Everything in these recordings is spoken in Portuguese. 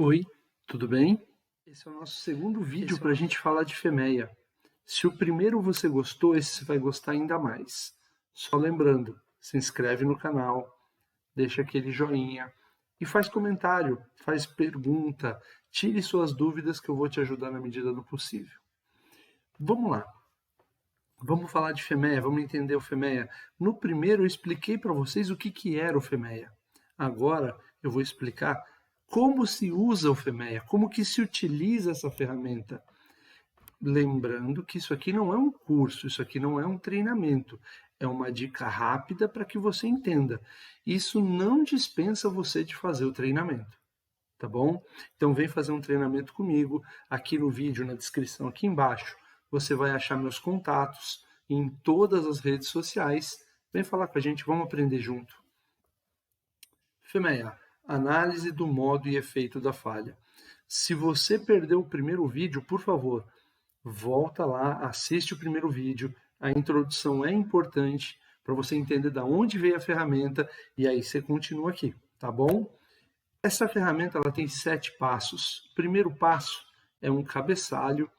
Oi, tudo bem? Esse é o nosso segundo vídeo para a gente falar de Femeia. Se o primeiro você gostou, esse você vai gostar ainda mais. Só lembrando, se inscreve no canal, deixa aquele joinha e faz comentário, faz pergunta, tire suas dúvidas que eu vou te ajudar na medida do possível. Vamos lá, vamos falar de Femeia, vamos entender o Femeia. No primeiro eu expliquei para vocês o que era o Femeia. Agora eu vou explicar como se usa o Femeia, como que se utiliza essa ferramenta. Lembrando que isso aqui não é um curso, isso aqui não é um treinamento, é uma dica rápida para que você entenda. Isso não dispensa você de fazer o treinamento, tá bom? Então vem fazer um treinamento comigo, aqui no vídeo, na descrição aqui embaixo, você vai achar meus contatos em todas as redes sociais. Vem falar com a gente, vamos aprender junto. Femeia, análise do modo e efeito da falha. Se você perdeu o primeiro vídeo, por favor, volta lá, assiste o primeiro vídeo. A introdução é importante para você entender de onde veio a ferramenta e aí você continua aqui, tá bom? Essa ferramenta ela tem 7 passos. O primeiro passo é um cabeçalho,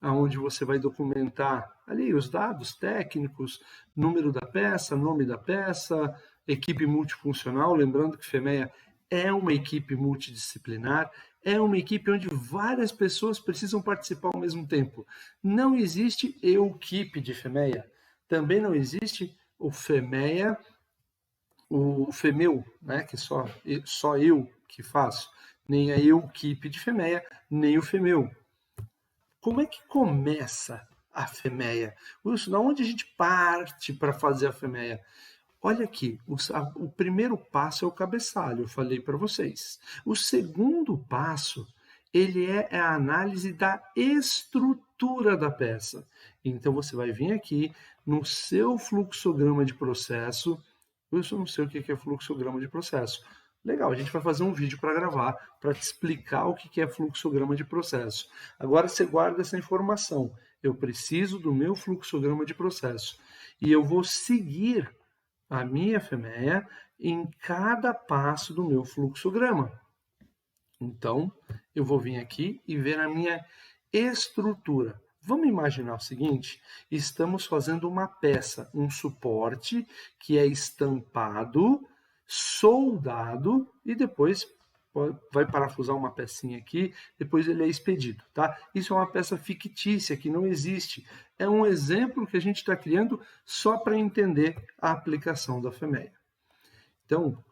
onde você vai documentar ali os dados técnicos, número da peça, nome da peça, equipe multifuncional, lembrando que Femeia é uma equipe multidisciplinar, é uma equipe onde várias pessoas precisam participar ao mesmo tempo. Não existe equipe de Femeia, também não existe o Femeia, o Femeu, né, que só eu que faço, nem a equipe de Femeia, nem o Femeu. Como é que começa a Femeia? Wilson, da onde a gente parte para fazer a Femeia? Olha aqui, o primeiro passo é o cabeçalho, eu falei para vocês. O segundo passo, ele é a análise da estrutura da peça. Então, você vai vir aqui no seu fluxograma de processo. Eu não sei o que é fluxograma de processo. Legal, a gente vai fazer um vídeo para gravar, para te explicar o que é fluxograma de processo. Agora você guarda essa informação. Eu preciso do meu fluxograma de processo. E eu vou seguir a minha Femeia em cada passo do meu fluxograma. Então, eu vou vir aqui e ver a minha estrutura. Vamos imaginar o seguinte, estamos fazendo uma peça, um suporte que é estampado, soldado e depois vai parafusar uma pecinha aqui, depois ele é expedido, tá? Isso é uma peça fictícia que não existe. É um exemplo que a gente está criando só para entender a aplicação da Femeia. Então,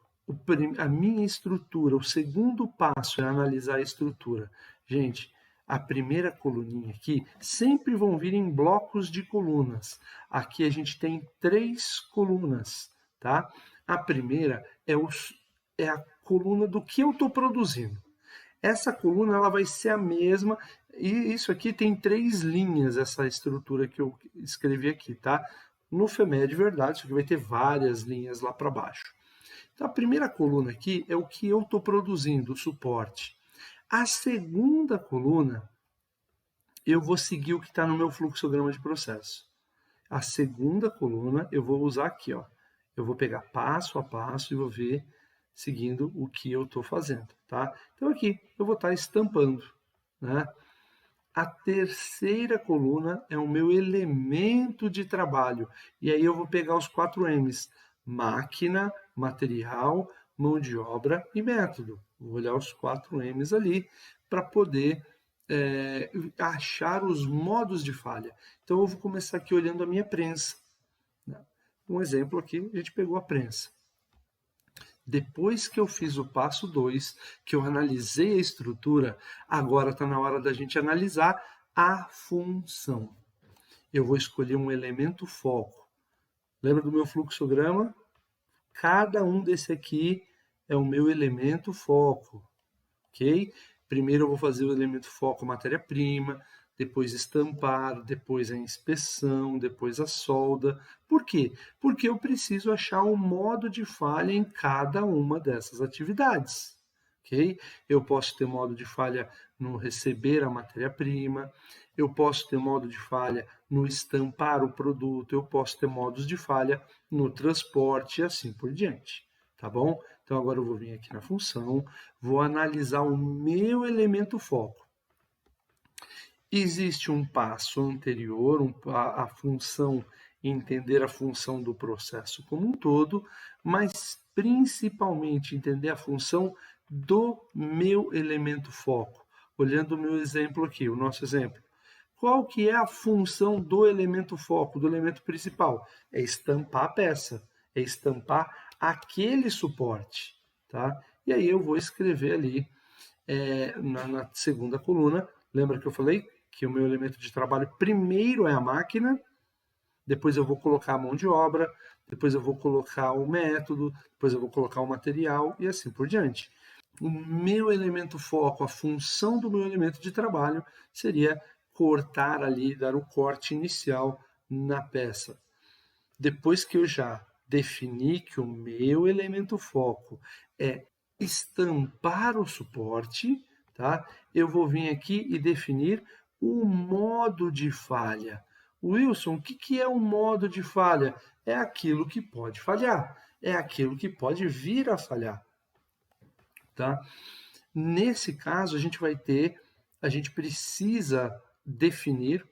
a minha estrutura, o segundo passo é analisar a estrutura. Gente, a primeira coluninha aqui sempre vão vir em blocos de colunas. Aqui a gente tem 3 colunas, tá? A primeira é a coluna do que eu estou produzindo. Essa coluna ela vai ser a mesma, e isso aqui tem 3 linhas, essa estrutura que eu escrevi aqui, tá? No Femeia de verdade, isso aqui vai ter várias linhas lá para baixo. Então, a primeira coluna aqui é o que eu estou produzindo, o suporte. A segunda coluna, eu vou seguir o que está no meu fluxograma de processo. A segunda coluna, eu vou usar aqui, ó. Eu vou pegar passo a passo e vou ver seguindo o que eu estou fazendo, tá? Então, aqui, eu vou estar estampando, né? A terceira coluna é o meu elemento de trabalho. E aí eu vou pegar os 4 M's. Máquina, material, mão de obra e método. Vou olhar os 4 M's ali para poder achar os modos de falha. Então eu vou começar aqui olhando a minha prensa. Um exemplo aqui, a gente pegou a prensa. Depois que eu fiz o passo 2, que eu analisei a estrutura, agora está na hora da gente analisar a função. Eu vou escolher um elemento foco. Lembra do meu fluxograma? Cada um desse aqui é o meu elemento foco, ok? Primeiro eu vou fazer o elemento foco matéria-prima, depois estampar, depois a inspeção, depois a solda. Por quê? Porque eu preciso achar um modo de falha em cada uma dessas atividades. Okay? Eu posso ter modo de falha no receber a matéria-prima, eu posso ter modo de falha no estampar o produto, eu posso ter modos de falha no transporte e assim por diante. Tá bom? Então, agora eu vou vir aqui na função, vou analisar o meu elemento foco. Existe um passo anterior, a função, entender a função do processo como um todo, mas principalmente entender a função do meu elemento foco. Olhando o meu exemplo aqui, o nosso exemplo. Qual que é a função do elemento foco, do elemento principal? É estampar a peça, é estampar aquele suporte, tá? E aí eu vou escrever ali na segunda coluna, lembra que eu falei que o meu elemento de trabalho primeiro é a máquina, depois eu vou colocar a mão de obra, depois eu vou colocar o método, depois eu vou colocar o material e assim por diante. O meu elemento foco, a função do meu elemento de trabalho seria cortar ali, dar o corte inicial na peça. Depois que eu já defini que o meu elemento foco é estampar o suporte, tá? Eu vou vir aqui e definir o modo de falha. Wilson, o que é um modo de falha? É aquilo que pode falhar, é aquilo que pode vir a falhar, tá? Nesse caso, a gente precisa definir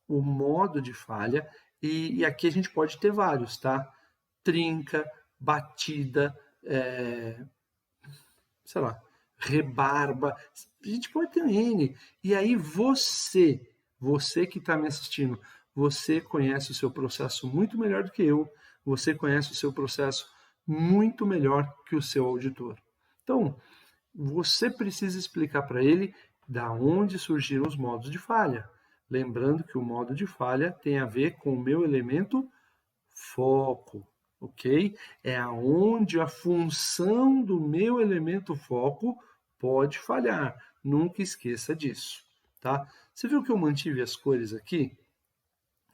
o modo de falha, e aqui a gente pode ter vários, tá? Trinca, batida, sei lá, rebarba, a gente pode ter um N. E aí você que está me assistindo, você conhece o seu processo muito melhor do que eu, você conhece o seu processo muito melhor que o seu auditor. Então, você precisa explicar para ele da onde surgiram os modos de falha. Lembrando que o modo de falha tem a ver com o meu elemento foco, ok? É aonde a função do meu elemento foco pode falhar. Nunca esqueça disso, tá? Você viu que eu mantive as cores aqui?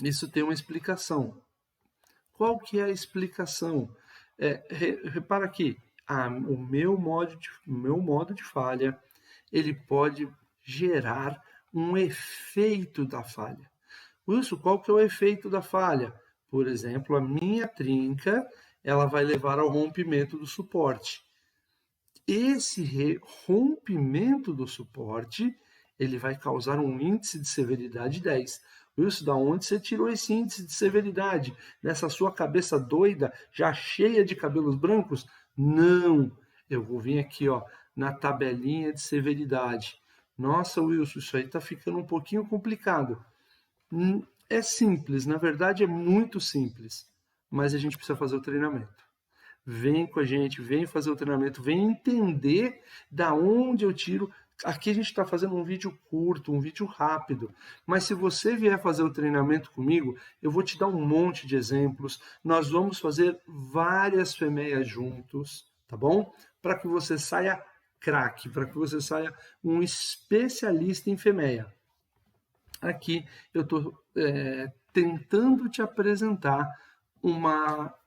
Isso tem uma explicação. Qual que é a explicação? Repara aqui, o meu modo de falha, ele pode gerar um efeito da falha. Wilson, qual que é o efeito da falha? Por exemplo, a minha trinca, ela vai levar ao rompimento do suporte. Esse rompimento do suporte, ele vai causar um índice de severidade 10. Wilson, da onde você tirou esse índice de severidade? Nessa sua cabeça doida, já cheia de cabelos brancos? Não! Eu vou vir aqui, ó, na tabelinha de severidade. Nossa, Wilson, isso aí está ficando um pouquinho complicado. É simples, na verdade é muito simples, mas a gente precisa fazer o treinamento. Vem com a gente, vem fazer o treinamento, vem entender da onde eu tiro. Aqui a gente está fazendo um vídeo curto, um vídeo rápido, mas se você vier fazer o treinamento comigo, eu vou te dar um monte de exemplos. Nós vamos fazer várias FEMEAs juntos, tá bom? Para que você saia craque, para que você saia um especialista em FEMEA. Aqui eu estou tentando te apresentar um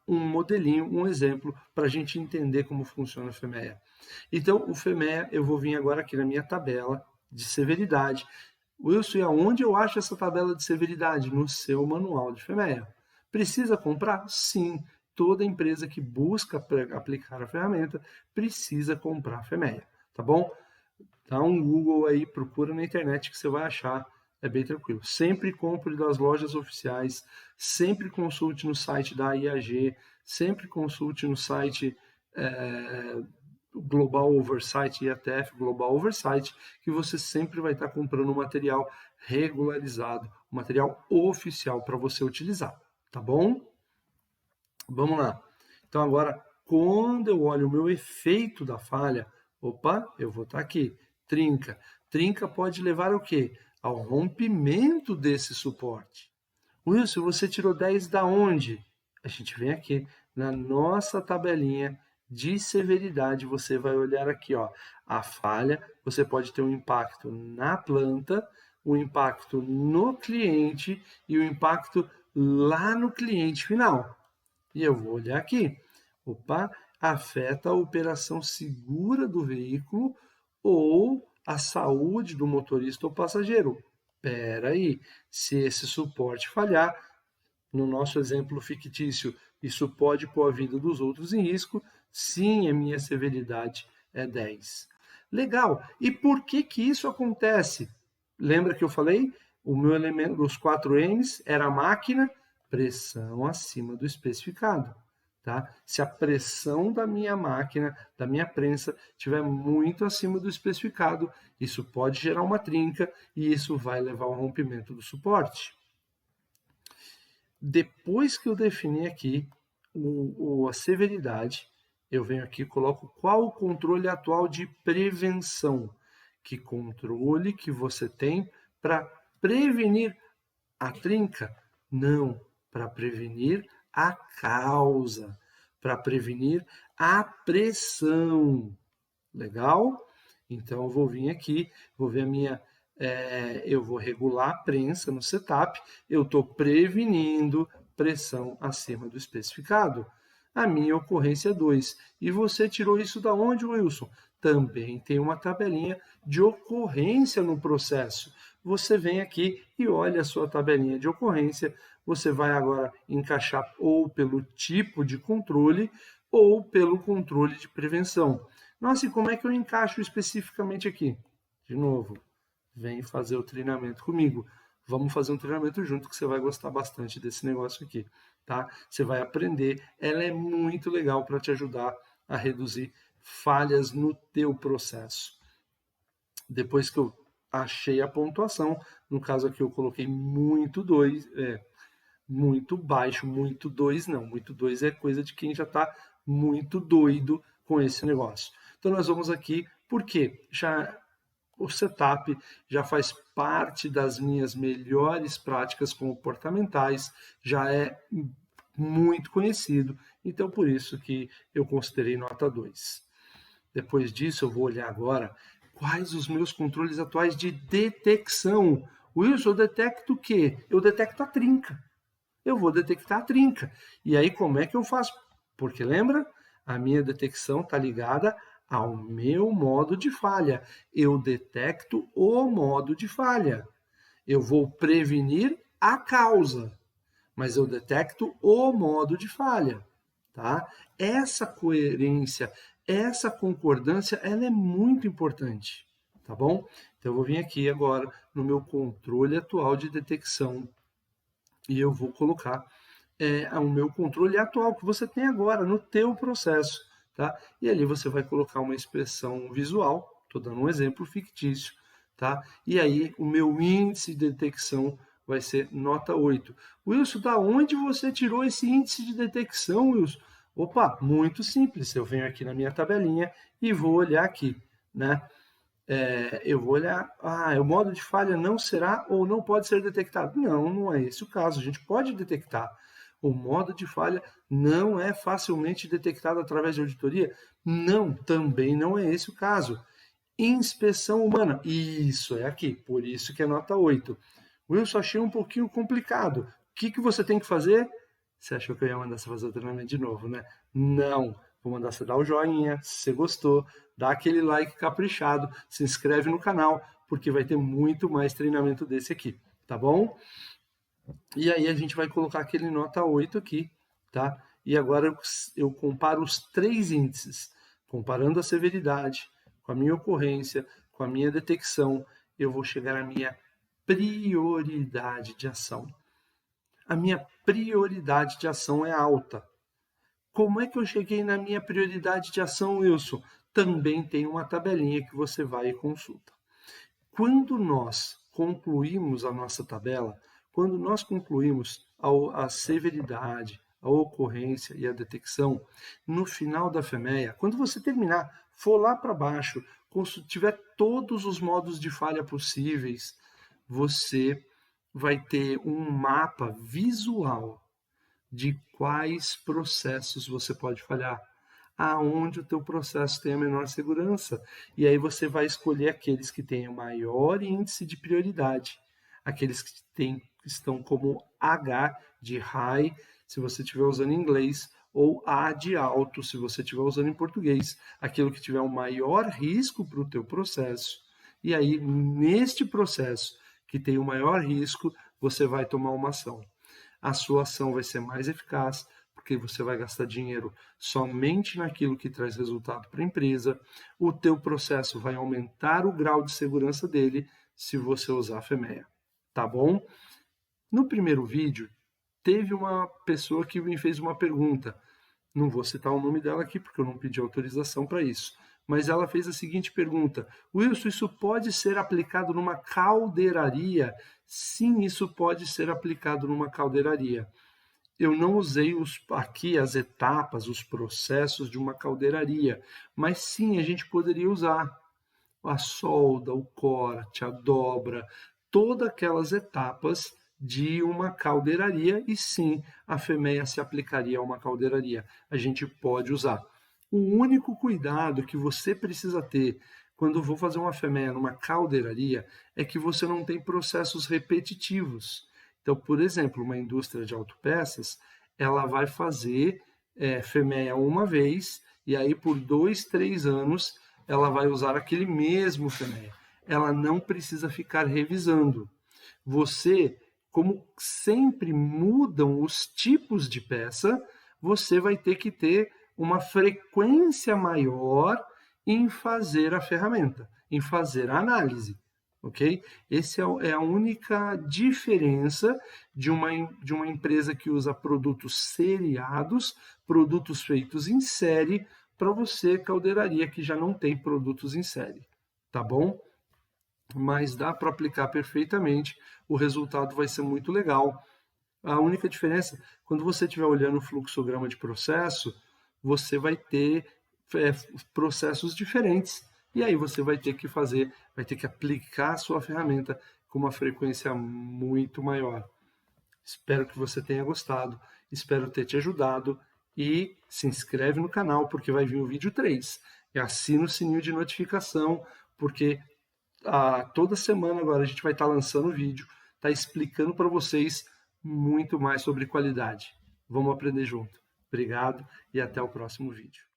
modelinho, um exemplo, para a gente entender como funciona o FEMEA. Então, o FEMEA, eu vou vir agora aqui na minha tabela de severidade. Wilson, e aonde eu acho essa tabela de severidade? No seu manual de FEMEA. Precisa comprar? Sim. Toda empresa que busca aplicar a ferramenta precisa comprar a FEMEA, tá bom? Dá um Google aí, procura na internet que você vai achar, é bem tranquilo. Sempre compre das lojas oficiais, sempre consulte no site da IAG, sempre consulte no site Global Oversight, IATF Global Oversight, que você sempre vai estar comprando um material regularizado, um material oficial para você utilizar, tá bom? Vamos lá. Então agora, quando eu olho o meu efeito da falha, opa, eu vou estar aqui, trinca. Trinca pode levar ao quê? Ao rompimento desse suporte. Wilson, você tirou 10 da onde? A gente vem aqui na nossa tabelinha de severidade, você vai olhar aqui, ó, a falha, você pode ter um impacto na planta, um impacto no cliente e o um impacto lá no cliente final. E eu vou olhar aqui, opa, afeta a operação segura do veículo ou a saúde do motorista ou passageiro. Espera aí, se esse suporte falhar, no nosso exemplo fictício, isso pode pôr a vida dos outros em risco. Sim, a minha severidade é 10. Legal. E por que que isso acontece? Lembra que eu falei? O meu elemento dos 4 M's era a máquina, pressão acima do especificado. Tá? Se a pressão da minha máquina, da minha prensa, estiver muito acima do especificado, isso pode gerar uma trinca e isso vai levar ao rompimento do suporte. Depois que eu definir aqui a severidade, eu venho aqui e coloco qual o controle atual de prevenção. Que controle que você tem para prevenir a trinca? Não, para prevenir a causa, para prevenir a pressão. Legal? Então eu vou vir aqui, vou ver a minha, eu vou regular a prensa no setup, eu estou prevenindo pressão acima do especificado. A minha ocorrência é 2. E você tirou isso da onde, Wilson? Também tem uma tabelinha de ocorrência no processo. Você vem aqui e olha a sua tabelinha de ocorrência. Você vai agora encaixar ou pelo tipo de controle ou pelo controle de prevenção. Nossa, e como é que eu encaixo especificamente aqui? De novo, vem fazer o treinamento comigo. Vamos fazer um treinamento junto que você vai gostar bastante desse negócio aqui, tá? Você vai aprender, ela é muito legal para te ajudar a reduzir falhas no teu processo. Depois que eu achei a pontuação, no caso aqui eu coloquei muito 2, muito baixo, muito 2 não, muito 2 é coisa de quem já está muito doido com esse negócio. Então nós vamos aqui, porque já o setup já faz parte das minhas melhores práticas comportamentais, já é muito conhecido, então por isso que eu considerei nota 2. Depois disso, eu vou olhar agora quais os meus controles atuais de detecção. Wilson, eu detecto o quê? Eu detecto a trinca. Eu vou detectar a trinca. E aí, como é que eu faço? Porque lembra? A minha detecção está ligada ao meu modo de falha. Eu detecto o modo de falha. Eu vou prevenir a causa, mas eu detecto o modo de falha. Tá? Essa coerência, essa concordância, ela é muito importante. Tá bom? Então, eu vou vir aqui agora no meu controle atual de detecção e eu vou colocar o meu controle atual que você tem agora no teu processo, tá? E ali você vai colocar uma expressão visual, estou dando um exemplo fictício, tá? E aí o meu índice de detecção vai ser nota 8. Wilson, da onde você tirou esse índice de detecção, Wilson? Opa, muito simples, eu venho aqui na minha tabelinha e vou olhar aqui, né? Eu vou olhar, o modo de falha não será ou não pode ser detectado. Não, não é esse o caso. A gente pode detectar. O modo de falha não é facilmente detectado através de auditoria? Não, também não é esse o caso. Inspeção humana, isso é aqui, por isso que é nota 8. Wilson, achei um pouquinho complicado. O que você tem que fazer? Você achou que eu ia mandar você fazer o treinamento de novo, né? Não. Vou mandar você dar o joinha, se você gostou, dá aquele like caprichado, se inscreve no canal, porque vai ter muito mais treinamento desse aqui, tá bom? E aí a gente vai colocar aquele nota 8 aqui, tá? E agora eu comparo os 3 índices, comparando a severidade com a minha ocorrência, com a minha detecção, eu vou chegar à minha prioridade de ação. A minha prioridade de ação é alta. Como é que eu cheguei na minha prioridade de ação, Wilson? Também tem uma tabelinha que você vai e consulta. Quando nós concluímos a nossa tabela, quando nós concluímos a severidade, a ocorrência e a detecção, no final da FEMEA, quando você terminar, for lá para baixo, tiver todos os modos de falha possíveis, você vai ter um mapa visual de quais processos você pode falhar, aonde o teu processo tem a menor segurança. E aí você vai escolher aqueles que têm o maior índice de prioridade, aqueles que estão como H de high, se você estiver usando em inglês, ou A de alto, se você estiver usando em português, aquilo que tiver o maior risco para o teu processo. E aí, neste processo que tem o maior risco, você vai tomar uma ação. A sua ação vai ser mais eficaz, porque você vai gastar dinheiro somente naquilo que traz resultado para a empresa. O teu processo vai aumentar o grau de segurança dele se você usar a FEMEA, tá bom? No primeiro vídeo, teve uma pessoa que me fez uma pergunta. Não vou citar o nome dela aqui, porque eu não pedi autorização para isso. Mas ela fez a seguinte pergunta: Wilson, isso pode ser aplicado numa caldeiraria? Sim, isso pode ser aplicado numa caldeiraria. Eu não usei aqui as etapas, os processos de uma caldeiraria, mas sim, a gente poderia usar a solda, o corte, a dobra, todas aquelas etapas de uma caldeiraria e sim, a FEMEA se aplicaria a uma caldeiraria. A gente pode usar. O único cuidado que você precisa ter quando for fazer uma FEMEA numa caldeiraria é que você não tem processos repetitivos. Então, por exemplo, uma indústria de autopeças, ela vai fazer FEMEA uma vez e aí por 2, 3 anos ela vai usar aquele mesmo FEMEA. Ela não precisa ficar revisando. Você, como sempre mudam os tipos de peça, você vai ter que ter uma frequência maior em fazer a ferramenta, em fazer a análise, ok? Essa é a única diferença de uma empresa que usa produtos seriados, produtos feitos em série, para você, caldeiraria, que já não tem produtos em série, tá bom? Mas dá para aplicar perfeitamente, o resultado vai ser muito legal. A única diferença, quando você estiver olhando o fluxograma de processo, você vai ter processos diferentes. E aí você vai ter que aplicar a sua ferramenta com uma frequência muito maior. Espero que você tenha gostado, espero ter te ajudado e se inscreve no canal porque vai vir o vídeo 3. E assina o sininho de notificação porque toda semana agora a gente vai estar lançando vídeo, tá explicando para vocês muito mais sobre qualidade. Vamos aprender junto. Obrigado e até o próximo vídeo.